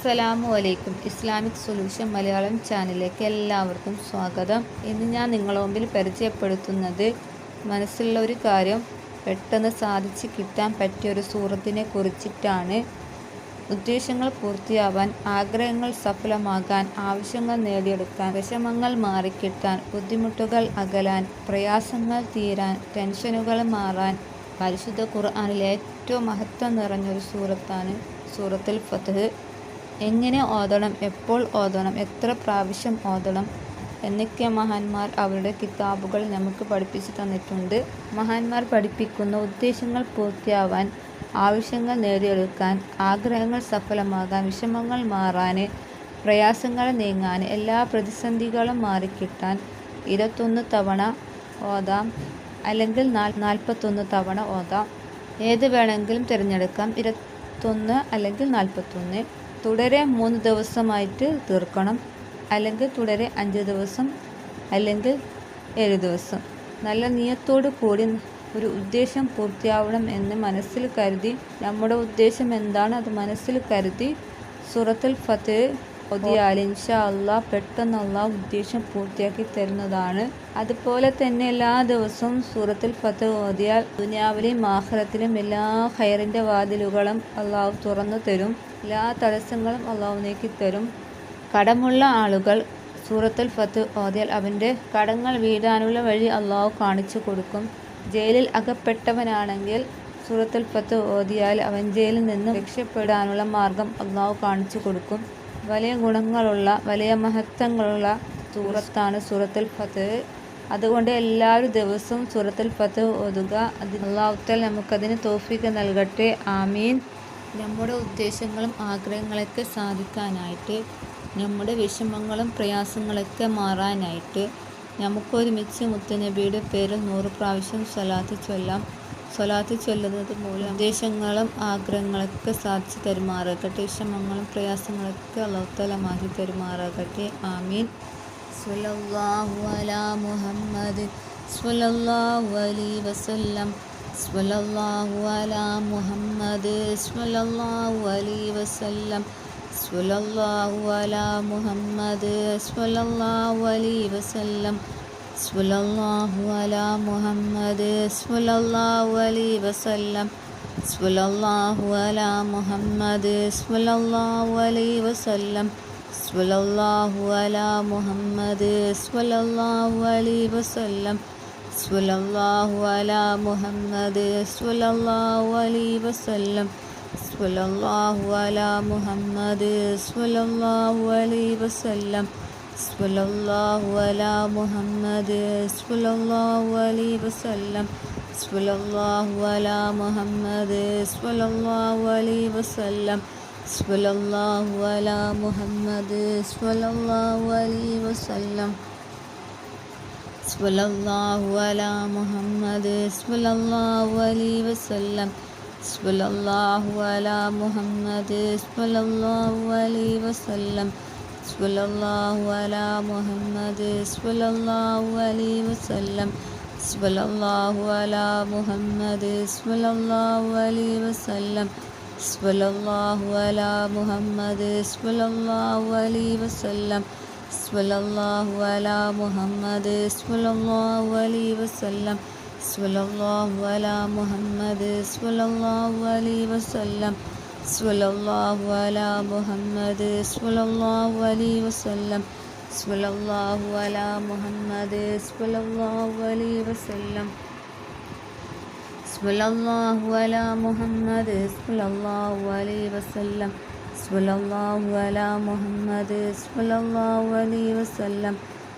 അസ്സലാമു അലൈക്കും. Islamic solution Malayalam ചാനലിലേക്ക് എല്ലാവർക്കും സ്വാഗതം. ഇന്ന് ഞാൻ നിങ്ങളുടെ മുമ്പിൽ പരിചയപ്പെടുത്തുന്നത് മനസ്സിലുള്ള ഒരു കാര്യം പെട്ടെന്ന് സാധിച്ച് കിട്ടാൻ പറ്റിയ ഒരു സൂറത്തിനെ കുറിച്ചിട്ടാണ്. ഉദ്ദേശങ്ങൾ പൂർത്തിയാവാൻ, ആഗ്രഹങ്ങൾ സഫലമാകാൻ, ആവശ്യങ്ങൾ നേടിയെടുക്കാൻ, വിഷമങ്ങൾ മാറിക്കിട്ടാൻ, ബുദ്ധിമുട്ടുകൾ അകലാൻ, പ്രയാസങ്ങൾ തീരാൻ, ടെൻഷനുകൾ മാറാൻ പരിശുദ്ധ ഖുർആനിലെ ഏറ്റവും മഹത്വം നിറഞ്ഞൊരു സൂറത്താണ് സൂറത്തുൽ ഫത്ഹ്. എങ്ങനെ ഓതണം, എപ്പോൾ ഓതണം, എത്ര പ്രാവശ്യം ഓതണം എന്നൊക്കെ മഹാന്മാർ അവരുടെ കിതാബുകൾ നമുക്ക് പഠിപ്പിച്ചു തന്നിട്ടുണ്ട്. മഹാന്മാർ പഠിപ്പിക്കുന്ന ഉദ്ദേശങ്ങൾ പൂർത്തിയാവാൻ, ആവശ്യങ്ങൾ നേടിയെടുക്കാൻ, ആഗ്രഹങ്ങൾ സഫലമാകാൻ, വിഷമങ്ങൾ മാറാൻ, പ്രയാസങ്ങൾ നീങ്ങാൻ, എല്ലാ പ്രതിസന്ധികളും മാറിക്കിട്ടാൻ 21 തവണ ഓതാം, അല്ലെങ്കിൽ 41 തവണ ഓതാം. ഏത് വേണമെങ്കിലും തിരഞ്ഞെടുക്കാം. 21 അല്ലെങ്കിൽ 41. തുടരെ 3 ദിവസമായിട്ട് തീർക്കണം, അല്ലെങ്കിൽ തുടരെ 5 ദിവസം, അല്ലെങ്കിൽ 7 ദിവസം. നല്ല നിയത്തോടു കൂടി ഒരു ഉദ്ദേശം പൂർത്തിയാവണം എന്ന് മനസ്സിൽ കരുതി, നമ്മുടെ ഉദ്ദേശം എന്താണ് അത് മനസ്സിൽ കരുതി സൂറത്തുൽ ഫത്ഹ് ഓതിയാൽ ഇൻഷാ അല്ലാഹ് പെട്ടെന്ന് അല്ലാഹ് ഉദ്ദേശം പൂർത്തിയാക്കി തരുന്നതാണ്. അതുപോലെ തന്നെ എല്ലാ ദിവസവും സൂറത്തുൽ ഫത്ഹ് ഓതിയാൽ ദുനിയാവിലെയും ആഖിറത്തിലും എല്ലാ ഖൈറിൻ്റെ വാതിലുകളും അല്ലാഹു തുറന്നു തരും. എല്ലാ തടസ്സങ്ങളും അല്ലാഹു നീക്കിത്തരും. കടമുള്ള ആളുകൾ സൂറത്തുൽ ഫത്ഹ് ഓതിയാൽ അവൻ്റെ കടങ്ങൾ വീടാനുള്ള വഴി അല്ലാഹു കാണിച്ചു കൊടുക്കും. ജയിലിൽ അകപ്പെട്ടവനാണെങ്കിൽ സൂറത്തുൽ ഫത്ഹ് ഓതിയാൽ അവൻ ജയിലിൽ നിന്നും രക്ഷപ്പെടാനുള്ള മാർഗം അല്ലാഹു കാണിച്ചു കൊടുക്കും. വലിയ ഗുണങ്ങളുള്ള, വലിയ മഹത്വങ്ങളുള്ള സൂറത്താണ് സൂറത്തുൽ ഫത്ഹ്. അതുകൊണ്ട് എല്ലാവരും ദിവസവും സൂറത്തുൽ ഫത്ഹ് ഓതുക. അല്ലാഹു തആല നമുക്കതിന് തൗഫീഖ് നൽകട്ടെ. ആമീൻ. നമ്മുടെ ഉദ്ദേശങ്ങളും ആഗ്രഹങ്ങളൊക്കെ സാധിക്കാനായിട്ട്, നമ്മുടെ വിഷമങ്ങളും പ്രയാസങ്ങളൊക്കെ മാറാനായിട്ട് നമുക്കൊരുമിച്ച് മുത്തുനബിയുടെ പേരിൽ 100 പ്രാവശ്യം സ്വലാത്ത് ചൊല്ലാം. സ്വലാത്ത് ചൊല്ലുന്നത് മൂലം ഉദ്ദേശങ്ങളും ആഗ്രഹങ്ങളൊക്കെ സാധിച്ചു തരുമാറാകട്ടെ. വിഷമങ്ങളും പ്രയാസങ്ങളൊക്കെ അല്ലാഹു തആല മാറ്റി തരുമാറാകട്ടെ. ആമീൻ. സ്വല്ലല്ലാഹു അലാ മുഹമ്മദ് സ്വല്ലല്ലാഹു അലൈഹി വസല്ലം. സ്വല്ലല്ലാഹു അലാ മുഹമ്മദ് സ്വല്ലല്ലാഹു അലൈഹി വസല്ലം. സ്വല്ലല്ലാഹു അലാ മുഹമ്മദ് സ്വല്ലല്ലാഹു അലൈഹി വസല്ലം. സ്വല്ലല്ലാഹു അലാ മുഹമ്മദ് സ്വല്ലല്ലാഹു അലൈഹി വസല്ലം. സ്വല്ലല്ലാഹു അലാ മുഹമ്മദ് സ്വല്ലല്ലാഹു അലൈഹി വസല്ലം. സ്വല്ലല്ലാഹു അലാ മുഹമ്മദ് സ്വല്ലല്ലാഹു അലൈഹി വസല്ലം. സ്വല്ലല്ലാഹു അലാ മുഹമ്മദ് സ്വല്ലല്ലാഹു അലൈഹി വസല്ലം. സ്വല്ലല്ലാഹു അലാ മുഹമ്മദ് സ്വല്ലല്ലാഹു അലൈഹി വസല്ലം. സ്വല്ലല്ലാഹു അലാ മുഹമ്മദ് സ്വല്ലല്ലാഹു അലൈഹി വസല്ലം. സ്വല്ലല്ലാഹു അലാ മുഹമ്മദ് സ്വല്ലല്ലാഹു അലൈഹി വസല്ലം. സ്വല്ലല്ലാഹു അലാ മുഹമ്മദ് സ്വല്ലല്ലാഹു അലൈഹി വസല്ലം. സ്വല്ലല്ലാഹു അലാ മുഹമ്മദ് സ്വല്ലല്ലാഹു അലൈഹി വസല്ലം. സ്വല്ലല്ലാഹു അലാ മുഹമ്മദ് സ്വല്ലല്ലാഹു അലൈഹി വസല്ലം. സ്വല്ലല്ലാഹു അലാ മുഹമ്മദ് സ്വല്ലല്ലാഹു അലൈഹി വസല്ലം. സ്വല്ലല്ലാഹു അലാ മുഹമ്മദ് സ്വല്ലല്ലാഹു അലൈഹി വസല്ലം. സ്വല്ലല്ലാഹു അലാ മുഹമ്മദ് സ്വല്ലല്ലാഹു അലൈഹി വസല്ലം. സ്വല്ലല്ലാഹു അലാ മുഹമ്മദ് സ്വല്ലല്ലാഹു അലൈഹി വസല്ലം. സ്വല്ലല്ലാഹു അലാ മുഹമ്മദ് സ്വല്ലല്ലാഹു അലൈഹി വസല്ലം. സ്വല്ലല്ലാഹു അലാ മുഹമ്മദ് സ്വല്ലല്ലാഹു അലൈഹി വസല്ലം. സ്വല്ലല്ലാഹു അലാ മുഹമ്മദ് സ്വല്ലല്ലാഹു അലൈഹി വസല്ലം. സ്വല്ലല്ലാഹു അലാ മുഹമ്മദ് സ്വല്ലല്ലാഹു അലൈഹി വസല്ലം. സ്വല്ലല്ലാഹു അലാ മുഹമ്മദ് സ്വല്ലല്ലാഹു അലൈഹി വസല്ലം.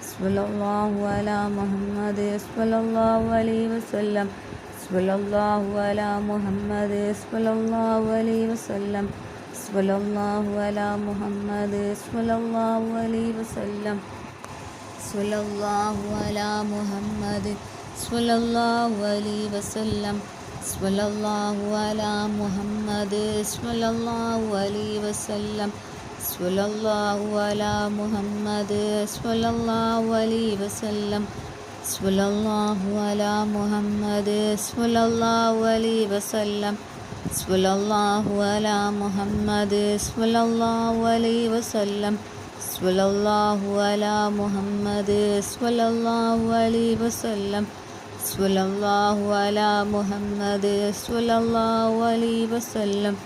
സ്വല്ലല്ലാഹു അലാ മുഹമ്മദ് സ്വല്ലല്ലാഹു അലൈഹി വസല്ലം. സ്വല്ലല്ലാഹു അലാ മുഹമ്മദ് സ്വല്ലല്ലാഹു അലൈഹി വസല്ലം. സ്വല്ലല്ലാഹു അലാ മുഹമ്മദ് സ്വല്ലല്ലാഹു അലൈഹി വസല്ലം. സ്വല്ലല്ലാഹു അലാ മുഹമ്മദ് സ്വല്ലല്ലാഹു അലൈഹി വസല്ലം. സ്വല്ലല്ലാഹു അലാ മുഹമ്മദ് സ്വല്ലല്ലാഹു അലൈഹി വസല്ലം. സ്വല്ലല്ലാഹു അലാ മുഹമ്മദ് സ്വല്ലല്ലാഹു അലൈഹി വസല്ലം. സ്വല്ലല്ലാഹു അലാ മുഹമ്മദ് സ്വല്ലല്ലാഹു അലൈഹി വസല്ലം. സ്വല്ലല്ലാഹു അലാ മുഹമ്മദ് സ്വല്ലല്ലാഹു അലൈഹി വസല്ലം സ്വല്ലല്ലാഹു അലാ മുഹമ്മദ് സ്വല്ലല്ലാഹു അലൈഹി വസല്ലം സ്വല്ലല്ലാഹു അലാ മുഹമ്മദ് സ്വല്ലല്ലാഹു അലൈഹി വസല്ലം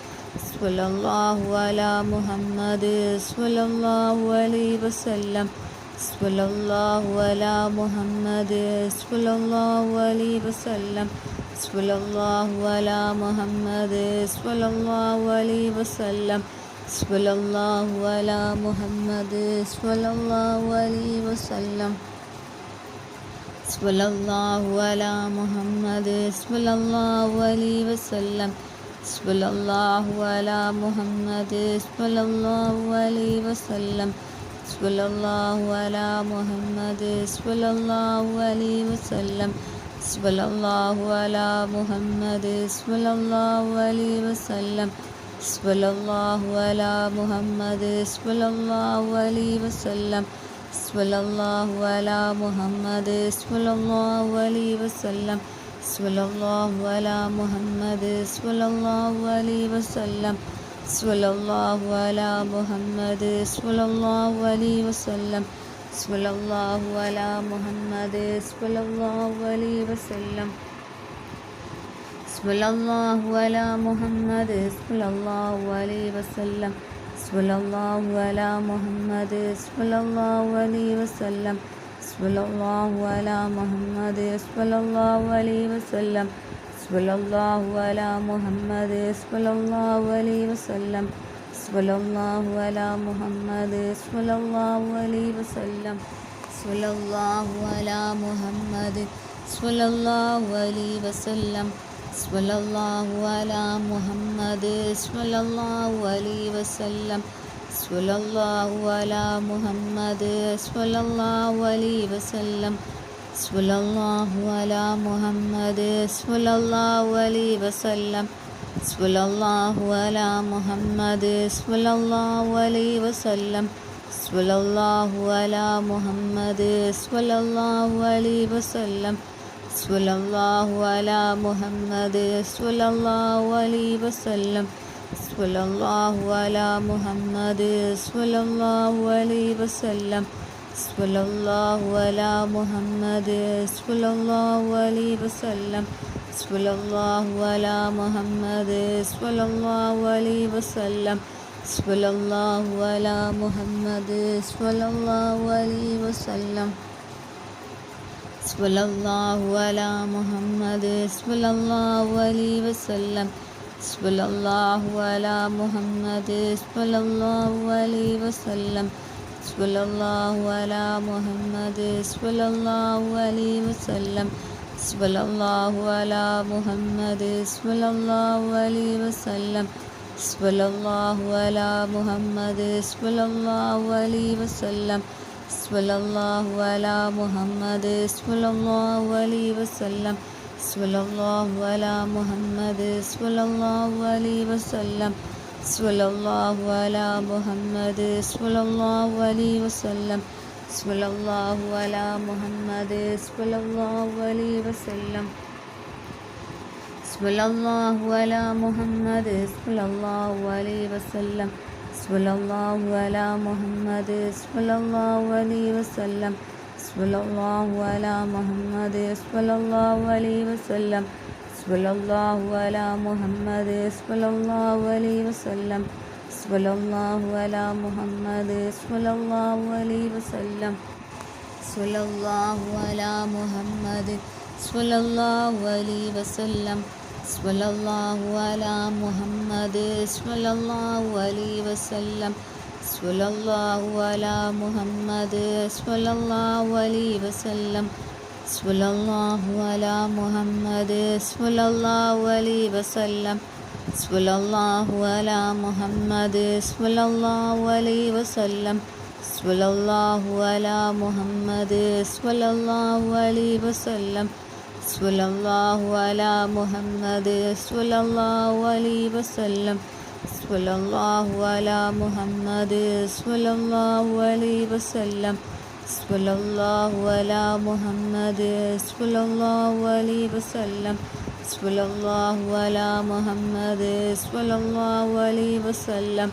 സ്വല്ലല്ലാഹു അലാ മുഹമ്മദ് സ്വല്ലല്ലാഹു അലൈഹി വസല്ലം സ്വല്ലല്ലാഹു അലാ മുഹമ്മദ് സ്വല്ലല്ലാഹു അലൈഹി വസല്ലം സ്വല്ലല്ലാഹു അലാ മുഹമ്മദ് സ്വല്ലല്ലാഹു അലൈഹി വസല്ലം സ്വല്ലല്ലാഹു അലാ മുഹമ്മദ് സ്വല്ലല്ലാഹു അലൈഹി വസല്ലം സ്വല്ലല്ലാഹു അലാ മുഹമ്മദ് സ്വല്ലല്ലാഹു അലൈഹി വസല്ലം സ്വല്ലല്ലാഹു അലാ മുഹമ്മദ് സ്വല്ലല്ലാഹു അലൈഹി വസല്ലം സ്വല്ലല്ലാഹു അലാ മുഹമ്മദ് സ്വല്ലല്ലാഹു അലൈഹി വസല്ലം സ്വല്ലല്ലാഹു അലാ മുഹമ്മദ് സ്വല്ലല്ലാഹു അലൈഹി വസല്ലം സ്വല്ലല്ലാഹു അലാ മുഹമ്മദ് സ്വല്ലല്ലാഹു അലൈഹി വസല്ലം സ്വല്ലല്ലാഹു അലാ മുഹമ്മദ് സ്വല്ലല്ലാഹു അലൈഹി വസല്ലം സ്വല്ലല്ലാഹു അലാ മുഹമ്മദ് സ്വല്ലല്ലാഹു അലൈഹി വസല്ലം സ്വല്ലല്ലാഹു അലാ മുഹമ്മദ് സ്വല്ലല്ലാഹു അലൈഹി വസല്ലം സ്വല്ലല്ലാഹു അലാ മുഹമ്മദ് സ്വല്ലല്ലാഹു അലൈഹി വസല്ലം സ്വല്ലല്ലാഹു അലാ മുഹമ്മദ് സ്വല്ലല്ലാഹു അലൈഹി വസല്ലം സ്വല്ലല്ലാഹു അലാ മുഹമ്മദ് സ്വല്ലല്ലാഹു അലൈഹി വസല്ലം സ്വല്ലല്ലാഹു അലാ മുഹമ്മദ് സ്വല്ലല്ലാഹു അലൈഹി വസല്ലം സ്വല്ലല്ലാഹു അലാ മുഹമ്മദ് സ്വല്ലല്ലാഹു അലൈഹി വസല്ലം സ്വല്ലല്ലാഹു അലാ മുഹമ്മദ് സ്വല്ലല്ലാഹു അലൈഹി വസല്ലം സ്വല്ലല്ലാഹു അലാ മുഹമ്മദ് സ്വല്ലല്ലാഹു അലൈഹി വസല്ലം സ്വല്ലല്ലാഹു അലാ മുഹമ്മദ് സ്വല്ലല്ലാഹു അലൈഹി വസല്ലം സ്വല്ലല്ലാഹു അലാ മുഹമ്മദ് സ്വല്ലല്ലാഹു അലൈഹി വസല്ലം സ്വല്ലല്ലാഹു അലാ മുഹമ്മദ് സ്വല്ലല്ലാഹു അലൈഹി വസല്ലം സ്വല്ലല്ലാഹു അലാ മുഹമ്മദ് സ്വല്ലല്ലാഹു അലൈഹി വസല്ലം സ്വല്ലല്ലാഹു അലാ മുഹമ്മദ് സ്വല്ലല്ലാഹു അലൈഹി വസല്ലം സ്വല്ലല്ലാഹു അലാ മുഹമ്മദ് സ്വല്ലല്ലാഹു അലൈഹി വസല്ലം സ്വല്ലല്ലാഹു അലാ മുഹമ്മദ് സ്വല്ലല്ലാഹു അലൈഹി വസല്ലം സ്വല്ലല്ലാഹു അലാ മുഹമ്മദ് സ്വല്ലല്ലാഹു അലൈഹി വസല്ലം സ്വല്ലല്ലാഹു അലാ മുഹമ്മദ് സ്വല്ലല്ലാഹു അലൈഹി വസല്ലം സ്വല്ലല്ലാഹു അലാ മുഹമ്മദ് സ്വല്ലല്ലാഹു അലൈഹി വസല്ലം സ്വല്ലല്ലാഹു അലാ മുഹമ്മദ് സ്വല്ലല്ലാഹു അലൈഹി വസല്ലം സ്വല്ലല്ലാഹു അലാ മുഹമ്മദ് സ്വല്ലല്ലാഹു അലൈഹി വസല്ലം സ്വല്ലല്ലാഹു അലാ മുഹമ്മദ് സ്വല്ലല്ലാഹു അലൈഹി വസല്ലം സ്വല്ലല്ലാഹു അലാ മുഹമ്മദ് സ്വല്ലല്ലാഹു അലൈഹി വസല്ലം സ്വല്ലല്ലാഹു അലാ മുഹമ്മദ് സ്വല്ലല്ലാഹു അലൈഹി വസല്ലം സ്വല്ലല്ലാഹു അലാ മുഹമ്മദ് സ്വല്ലല്ലാഹു അലൈഹി വസല്ലം സ്വല്ലല്ലാഹു അലാ മുഹമ്മദ് സ്വല്ലല്ലാഹു അലൈഹി വസല്ലം സ്വല്ലല്ലാഹു അലാ മുഹമ്മദ് സ്വല്ലല്ലാഹു അലൈഹി വസല്ലം സ്വല്ലല്ലാഹു അലാ മുഹമ്മദ് സ്വല്ലല്ലാഹു അലൈഹി വസല്ലം സ്വല്ലല്ലാഹു അലാ മുഹമ്മദ് സ്വല്ലല്ലാഹു അലൈഹി വസല്ലം സ്വല്ലല്ലാഹു അലാ മുഹമ്മദ് സ്വല്ലല്ലാഹു അലൈഹി വസല്ലം സ്വല്ലല്ലാഹു അലാ മുഹമ്മദ് സ്വല്ലല്ലാഹു അലൈഹി വസല്ലം സ്വല്ലല്ലാഹു അലാ മുഹമ്മദ് സ്വല്ലല്ലാഹു അലൈഹി വസല്ലം സ്വല്ലല്ലാഹു അലാ മുഹമ്മദ് സ്വല്ലല്ലാഹു അലൈഹി വസല്ലം സ്വല്ലല്ലാഹു അലാ മുഹമ്മദ് സ്വല്ലല്ലാഹു അലൈഹി വസല്ലം സ്വല്ലല്ലാഹു അലാ മുഹമ്മദ് സ്വല്ലല്ലാഹു അലൈഹി വസല്ലം സ്വല്ലല്ലാഹു അലാ മുഹമ്മദ് സ്വല്ലല്ലാഹു അലൈഹി വസല്ലം സ്വല്ലല്ലാഹു അലാ മുഹമ്മദ് സ്വല്ലല്ലാഹു അലൈഹി വസല്ലം സ്വല്ലല്ലാഹു അലാ മുഹമ്മദ് സ്വല്ലല്ലാഹു അലൈഹി വസല്ലം സ്വല്ലല്ലാഹു അലാ മുഹമ്മദ് സ്വല്ലല്ലാഹു അലൈഹി വസല്ലം സ്വല്ലല്ലാഹു അലാ മുഹമ്മദ് സ്വല്ലല്ലാഹു അലൈഹി വസല്ലം സ്വല്ലല്ലാഹു അലാ മുഹമ്മദ് സ്വല്ലല്ലാഹു അലൈഹി വസല്ലം സ്വല്ലല്ലാഹു അലാ മുഹമ്മദ് സ്വല്ലല്ലാഹു അലൈഹി വസല്ലം സ്വല്ലല്ലാഹു അലാ മുഹമ്മദ് സ്വല്ലല്ലാഹു അലൈഹി വസല്ലം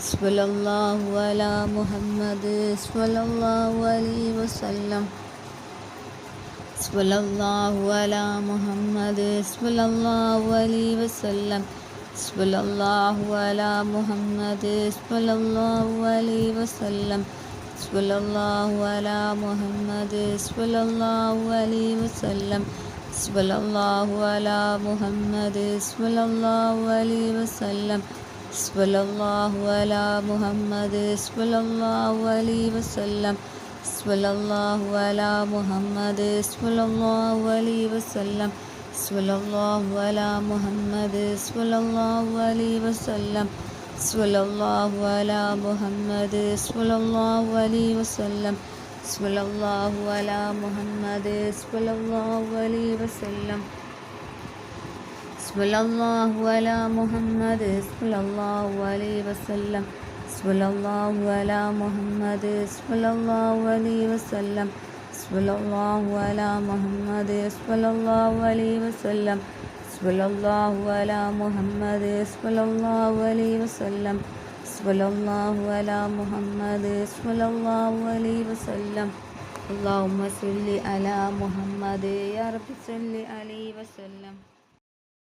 സ്വല്ലല്ലാഹു അലാ മുഹമ്മദ് സ്വല്ലല്ലാഹു അലൈഹി വസല്ലം സ്വല്ലല്ലാഹു അലാ മുഹമ്മദ് സ്വല്ലല്ലാഹു അലൈഹി വസല്ലം സ്വല്ലല്ലാഹു അലാ മുഹമ്മദ് സ്വല്ലല്ലാഹു അലൈഹി വസല്ലം സ്വല്ലല്ലാഹു അലാ മുഹമ്മദ് സ്വല്ലല്ലാഹു അലൈഹി വസല്ലം സ്വല്ലല്ലാഹു അലാ മുഹമ്മദ് സ്വല്ലല്ലാഹു അലൈഹി വസല്ലം സ്വല്ലല്ലാഹു അലാ മുഹമ്മദ് സ്വല്ലല്ലാഹു അലൈഹി വസല്ലം സ്വല്ലല്ലാഹു അലാ മുഹമ്മദ് സ്വല്ലല്ലാഹു അലൈഹി വസല്ലം സ്വല്ലല്ലാഹു അലാ മുഹമ്മദ് സ്വല്ലല്ലാഹു അലൈഹി വസല്ലം സ്വല്ലല്ലാഹു അലാ മുഹമ്മദ് സ്വല്ലല്ലാഹു അലൈഹി വസല്ലം സ്വല്ലല്ലാഹു അലാ മുഹമ്മദ് സ്വല്ലല്ലാഹു അലൈഹി വസല്ലം സ്വല്ലല്ലാഹു അലാ മുഹമ്മദ് സ്വല്ലല്ലാഹു അലൈഹി വസല്ലം സ്വല്ലല്ലാഹു അലാ മുഹമ്മദ് സ്വല്ലല്ലാഹു അലൈഹി വസല്ലം സ്വല്ലല്ലാഹു അലാ മുഹമ്മദ് സ്വല്ലല്ലാഹു അലൈഹി വസല്ലം സ്വല്ലല്ലാഹു അലാ മുഹമ്മദ് സ്വല്ലല്ലാഹു അലൈഹി വസല്ലം സ്വല്ലല്ലാഹു അലാ മുഹമ്മദ് സ്വല്ലല്ലാഹു അലൈഹി വസല്ലം അല്ലാഹുമ്മ സ്വല്ലി അലാ മുഹമ്മദ് യാ റബ്ബി സ്വല്ലി അലൈഹി വസല്ലം.